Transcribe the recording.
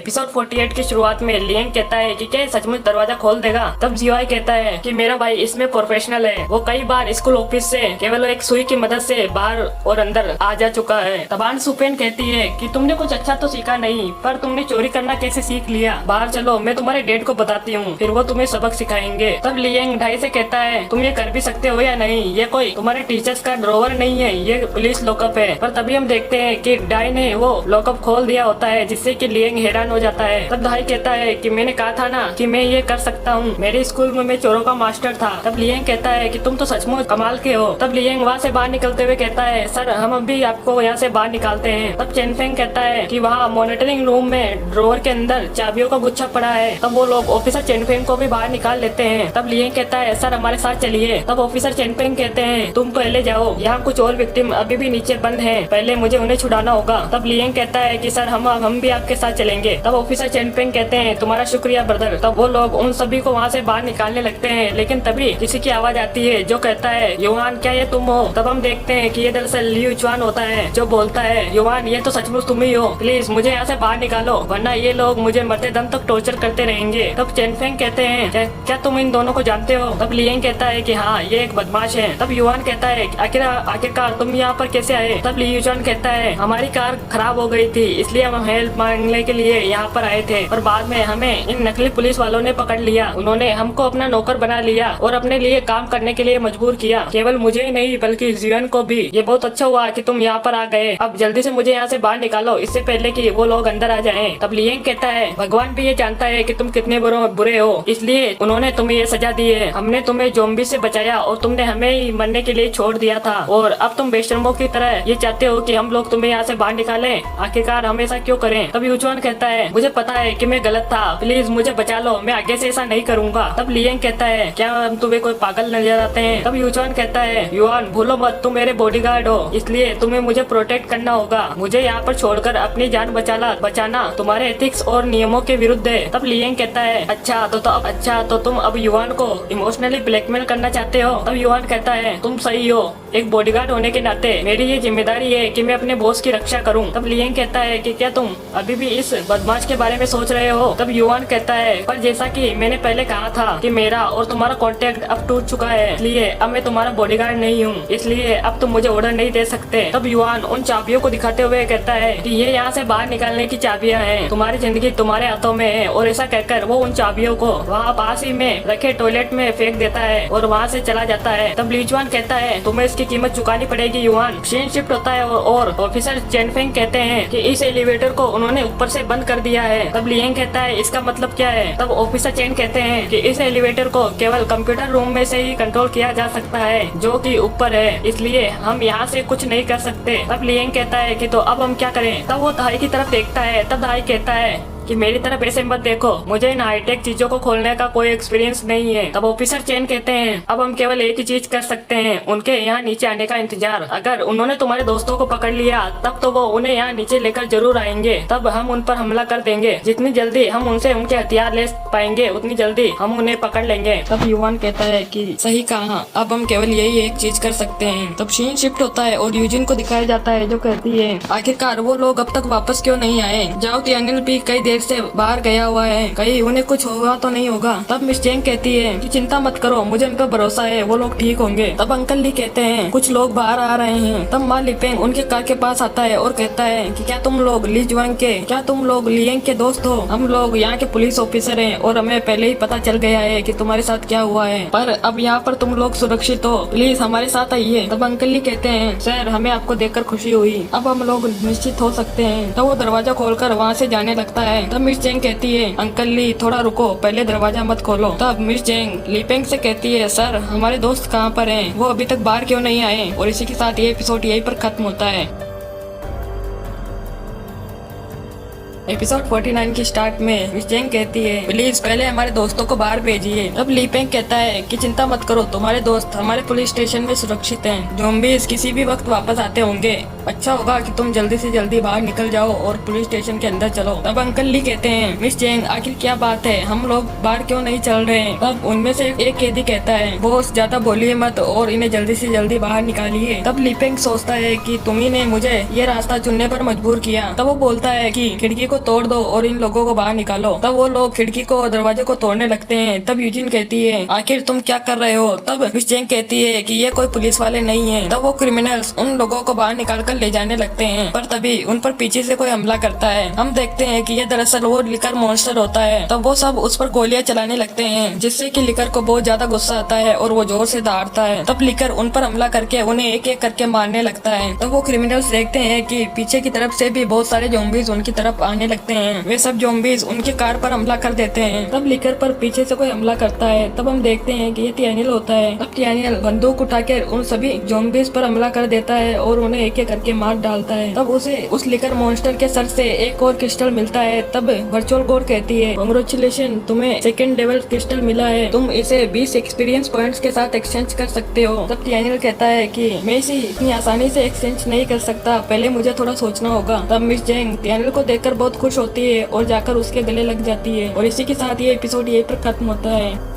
Episode 48 की शुरुआत में लियंग कहता है कि क्या सचमुच दरवाजा खोल देगा। तब जीवाई कहता है कि मेरा भाई इसमें प्रोफेशनल है, वो कई बार स्कूल ऑफिस से केवल एक सुई की मदद से बाहर और अंदर आ जा चुका है। तबान सुपेन कहती है कि तुमने कुछ अच्छा तो सीखा नहीं, पर तुमने चोरी करना कैसे सीख लिया। बाहर चलो, मैं तुम्हारे डैड को बताती हूँ, फिर वो तुम्हें सबक सिखाएंगे। तब लियंग ढाई से कहता है तुम ये कर भी सकते हो या नहीं, ये कोई तुम्हारे टीचर्स का ड्रॉवर नहीं है, ये पुलिस लॉकअप है। पर तभी हम देखते हैं कि ढाई ने वो लॉकअप खोल दिया होता है, जिससे कि लियंग हैरान हो जाता है। तब ढाई कहता है कि मैंने कहा था ना कि मैं ये कर सकता हूँ, मेरे स्कूल में मैं चोरों का मास्टर था। तब लियंग कहता है कि तुम तो सचमुच कमाल के हो। तब लियंग वहाँ से बाहर निकलते हुए कहता है सर हम अभी आपको यहाँ से बाहर निकालते हैं। तब चेनफेंग कहता है कि वहाँ मॉनिटरिंग रूम में ड्रॉवर के अंदर चाबियों का गुच्छा पड़ा है। तब वो लोग ऑफिसर चेनफेंग को भी बाहर निकाल लेते हैं। तब लियंग कहता है सर हमारे साथ चलिए। तब ऑफिसर चेनफेंग कहते हैं तुम पहले जाओ, यहाँ कुछ और विक्टिम अभी भी नीचे बंद हैं, पहले मुझे उन्हें छुड़ाना होगा। तब लियंग कहता है कि सर हम भी आपके साथ चलेंगे। तब ऑफिसर चेनफेंग कहते हैं तुम्हारा शुक्रिया ब्रदर। तब वो लोग उन सभी को वहाँ से बाहर निकालने लगते हैं, लेकिन तभी किसी की आवाज आती है जो कहता है युवान क्या ये तुम हो। तब हम देखते हैं कि ये दरअसल लियू चुआन होता है, जो बोलता है युवान ये तो सचमुच तुम ही हो, प्लीज मुझे यहाँ से बाहर निकालो वरना ये लोग मुझे मरते दम तक टॉर्चर करते रहेंगे। तब चेनफेंग कहते हैं क्या तुम इन दोनों को जानते हो। तब लियंग कहता है कि हाँ ये एक बदमाश है। तब युवान कहता है आखिरकार तुम यहाँ पर कैसे आए। तब लियू चुआन कहता है हमारी कार खराब हो गई थी, इसलिए हम हेल्प मांगने के लिए यहाँ पर आए थे, और बाद में हमें इन नकली पुलिस वालों ने पकड़ लिया। उन्होंने हमको अपना नौकर बना लिया और अपने लिए काम करने के लिए मजबूर किया, केवल मुझे ही नहीं बल्कि जीवन को भी। ये बहुत अच्छा हुआ कि तुम यहाँ पर आ गए, अब जल्दी से मुझे यहाँ से बाहर निकालो इससे पहले कि वो लोग अंदर आ जाएं। तब लियंग कहता है भगवान भी ये जानता है कि तुम कितने बुरे हो, इसलिए उन्होंने तुम्हें ये सजा दी है। हमने तुम्हें ज़ॉम्बी से बचाया और तुमने हमें ही मरने के लिए छोड़ दिया था, और अब तुम बेशर्मों की तरह ये चाहते हो कि हम लोग तुम्हें यहाँ से बाहर निकालें। आखिरकार हम ऐसा क्यों करें। तब यूचुआन कहता है मुझे पता है कि मैं गलत था, प्लीज मुझे बचा लो, मैं आगे से ऐसा नहीं करूंगा। तब लियंग कहता है क्या हम तुम्हें कोई पागल नजर आते हैं। तब यूचुआन कहता है युआन भूलो मत तुम मेरे बॉडीगार्ड हो, इसलिए तुम्हें मुझे प्रोटेक्ट करना होगा, मुझे यहाँ पर छोड़कर अपनी जान बचाना तुम्हारे एथिक्स और नियमों के विरुद्ध है। तब लियंग कहता है अच्छा तो तुम अब युआन को इमोशनली ब्लैकमेल करना चाहते हो। तब युआन कहता है तुम सही हो, एक बॉडीगार्ड होने के नाते मेरी ये जिम्मेदारी है कि मैं अपने बॉस की रक्षा करूं। तब लियंग कहता है कि क्या तुम अभी भी इस बदमाश के बारे में सोच रहे हो। तब युआन कहता है पर जैसा कि मैंने पहले कहा था कि मेरा और तुम्हारा कॉन्टेक्ट अब टूट चुका है, इसलिए अब मैं तुम्हारा बॉडीगार्ड नहीं हूँ, इसलिए अब तुम मुझे ऑर्डर नहीं दे सकते। तब युआन उन चाबियों को दिखाते हुए कहता है कि ये यहाँ से बाहर निकालने की चाबियाँ हैं, तुम्हारी जिंदगी तुम्हारे हाथों में है। और ऐसा कहकर वो उन चाबियों को वहाँ पास ही में रखे टॉयलेट में फेंक देता है और वहाँ से चला जाता है। तब लीजुआन कहता है तुम्हें इसकी कीमत चुकानी पड़ेगी युआन। सीन शिफ्ट होता है और ऑफिसर चेनफेंग कहते हैं कि इस एलिवेटर को उन्होंने ऊपर से बंद कर दिया है। तब लियंग कहता है इसका मतलब क्या है। तब ऑफिसर चेन कहते हैं कि इस एलिवेटर को केवल कंप्यूटर रूम में से ही कंट्रोल किया जा सकता है, जो कि ऊपर है, इसलिए हम यहाँ से कुछ नहीं कर सकते। तब लियंग कहता है कि तो अब हम क्या करें। तब वो धाई की तरफ देखता है। तब धाई कहता है कि मेरी तरफ ऐसे मत देखो, मुझे इन हाईटेक चीजों को खोलने का कोई एक्सपीरियंस नहीं है। तब ऑफिसर चेन कहते हैं अब हम केवल एक ही चीज कर सकते हैं, उनके यहाँ नीचे आने का इंतजार। अगर उन्होंने तुम्हारे दोस्तों को पकड़ लिया तब तो वो उन्हें यहाँ नीचे लेकर जरूर आएंगे, तब हम उन पर हमला कर देंगे। जितनी जल्दी हम उनसे उनके हथियार ले पाएंगे उतनी जल्दी हम उन्हें पकड़ लेंगे। तब युवान कहता है कि सही कहा, अब हम केवल यही एक चीज कर सकते हैं। तब सीन शिफ्ट होता है और यूजिन को दिखाया जाता है, जो कहती है आखिरकार वो लोग अब तक वापस क्यों नहीं आए। जाओ तियानिल भी कई देर से बाहर गया हुआ है, कहीं उन्हें कुछ हुआ तो नहीं होगा। तब मिस चेंग कहती है कि चिंता मत करो, मुझे उन पर भरोसा है, वो लोग ठीक होंगे। तब अंकल ली कहते हैं कुछ लोग बाहर आ रहे हैं। तब माँ लिपेंग उनके कार के पास आता है और कहता है कि क्या तुम लोग लियंग के दोस्त हो। हम लोग यहाँ के पुलिस ऑफिसर हैं और हमें पहले ही पता चल गया है कि तुम्हारे साथ क्या हुआ है, पर अब यहाँ पर तुम लोग सुरक्षित हो, प्लीज हमारे साथ आइए। तब अंकल ली कहते हैं सर हमें आपको देखकर खुशी हुई, अब हम लोग निश्चित हो सकते हैं। तब वो दरवाजा खोलकर वहाँ से जाने लगता है। तब मिस चेंग कहती है अंकल ली थोड़ा रुको, पहले दरवाजा मत खोलो। तब मिस चेंग लीपेंग से कहती है सर हमारे दोस्त कहाँ पर हैं, वो अभी तक बाहर क्यों नहीं आए। और इसी के साथ ये एपिसोड यहीं पर खत्म होता है। एपिसोड 49 की स्टार्ट में मिस चेंग कहती है प्लीज पहले हमारे दोस्तों को बाहर भेजिए। अब लीपेंग कहता है कि चिंता मत करो, तुम्हारे दोस्त हमारे पुलिस स्टेशन में सुरक्षित हैं, ज़ॉम्बीज़ किसी भी वक्त वापस आते होंगे। अच्छा होगा कि तुम जल्दी से जल्दी बाहर निकल जाओ और पुलिस स्टेशन के अंदर चलो। तब अंकल ली कहते हैं, मिस चेंग आखिर क्या बात है, हम लोग बाहर क्यों नहीं चल रहे हैं। तब उनमें से एक कैदी कहता है, बॉस ज्यादा बोलिए मत और इन्हें जल्दी से जल्दी बाहर निकालिए। तब लीपेंग सोचता है कि तुम्ही ने मुझे ये रास्ता चुनने पर मजबूर किया। तब वो बोलता है कि खिड़की को तोड़ दो और इन लोगों को बाहर निकालो। तब वो लोग खिड़की को दरवाजे को तोड़ने लगते हैं। तब यूजिन कहती है, आखिर तुम क्या कर रहे हो। तब मिस चेंग कहती है कि ये कोई पुलिस वाले नहीं है। तब वो क्रिमिनल्स उन लोगों को बाहर निकाल कर ले जाने लगते हैं, पर तभी उन पर पीछे से कोई हमला करता है। हम देखते हैं कि ये दरअसल वो लिकर मॉन्स्टर होता है। तब वो सब उस पर गोलियां चलाने लगते हैं, जिससे कि लिकर को बहुत ज्यादा गुस्सा आता है और वो जोर से दहाड़ता है। तब लिकर उन पर हमला करके उन्हें एक एक करके मारने लगता है। तब वो क्रिमिनल्स देखते हैं कि पीछे की तरफ से भी बहुत सारे ज़ॉम्बीज उनकी तरफ आने लगते हैं। वे सब ज़ॉम्बीज उनकी कार पर हमला कर देते हैं। तब लिकर पर पीछे से कोई हमला करता है। तब हम देखते हैं कि ये टियानियल होता है। तब टियानियल बंदूक उठाकर उन सभी ज़ॉम्बीज पर हमला कर देता है और उन्हें एक एक करके मार डालता है। तब उसे उस लिकर मॉन्स्टर के सर से एक और क्रिस्टल मिलता है। तब वर्चुअल गॉड कहती है, कांग्रेचुलेशन, तुम्हें सेकंड लेवल क्रिस्टल मिला है, तुम इसे 20 एक्सपीरियंस पॉइंट्स के साथ एक्सचेंज कर सकते हो। तब टियानियल कहता है कि मैं इसे इतनी आसानी से एक्सचेंज नहीं कर सकता, पहले मुझे थोड़ा सोचना होगा। तब मिस चेंग टियानियल को देखकर बहुत खुश होती है और जाकर उसके गले लग जाती है। और इसी के साथ ये एपिसोड यहीं पर खत्म होता है।